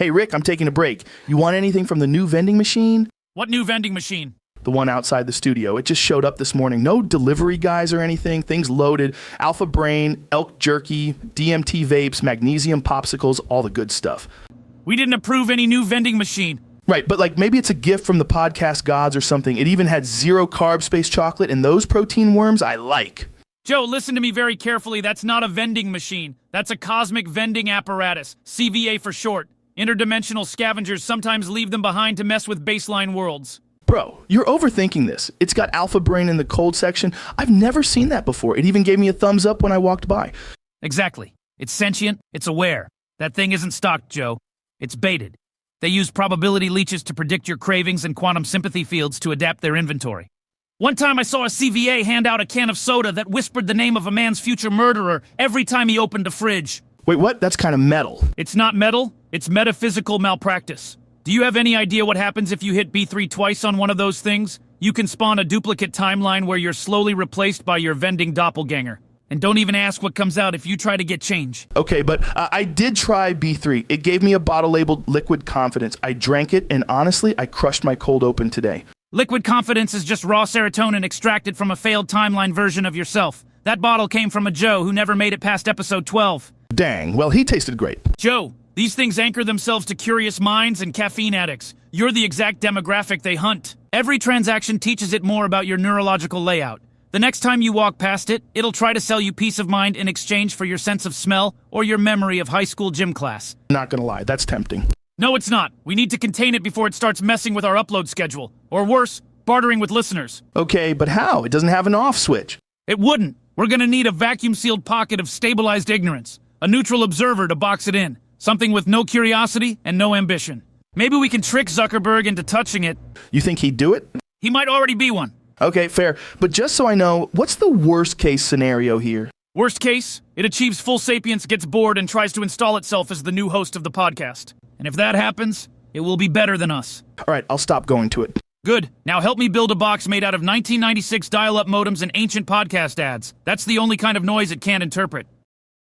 Hey, Rick, I'm taking a break. You want anything from the new vending machine? What new vending machine? The one outside the studio. It just showed up this morning. No delivery guys or anything. Things loaded. Alpha Brain, elk jerky, DMT vapes, magnesium popsicles, all the good stuff. We didn't approve any new vending machine. Right, but like maybe it's a gift from the podcast gods or something. It even had 0 carb space chocolate, and those protein worms I like. Joe, listen to me very carefully. That's not a vending machine. That's a cosmic vending apparatus, CVA for short. Interdimensional scavengers sometimes leave them behind to mess with baseline worlds. Bro, you're overthinking this. It's got Alpha Brain in the cold section. I've never seen that before. It even gave me a thumbs up when I walked by. Exactly. It's sentient. It's aware. That thing isn't stocked, Joe. It's baited. They use probability leeches to predict your cravings and quantum sympathy fields to adapt their inventory. One time I saw a CVA hand out a can of soda that whispered the name of a man's future murderer every time he opened a fridge. Wait, what? That's kind of metal. It's not metal. It's metaphysical malpractice. Do you have any idea what happens if you hit B3 twice on one of those things? You can spawn a duplicate timeline where you're slowly replaced by your vending doppelganger. And don't even ask what comes out if you try to get change. Okay, but I did try B3. It gave me a bottle labeled Liquid Confidence. I drank it, and honestly, I crushed my cold open today. Liquid Confidence is just raw serotonin extracted from a failed timeline version of yourself. That bottle came from a Joe who never made it past episode 12. Dang, well, he tasted great. Joe, these things anchor themselves to curious minds and caffeine addicts. You're the exact demographic they hunt. Every transaction teaches it more about your neurological layout. The next time you walk past it, it'll try to sell you peace of mind in exchange for your sense of smell or your memory of high school gym class. Not gonna lie, that's tempting. No, it's not. We need to contain it before it starts messing with our upload schedule. Or worse, bartering with listeners. Okay, but how? It doesn't have an off switch. It wouldn't. We're gonna need a vacuum-sealed pocket of stabilized ignorance. A neutral observer to box it in. Something with no curiosity and no ambition. Maybe we can trick Zuckerberg into touching it. You think he'd do it? He might already be one. Okay, fair. But just so I know, what's the worst case scenario here? Worst case, it achieves full sapience, gets bored, and tries to install itself as the new host of the podcast. And if that happens, it will be better than us. All right, I'll stop going to it. Good. Now help me build a box made out of 1996 dial-up modems and ancient podcast ads. That's the only kind of noise it can't interpret.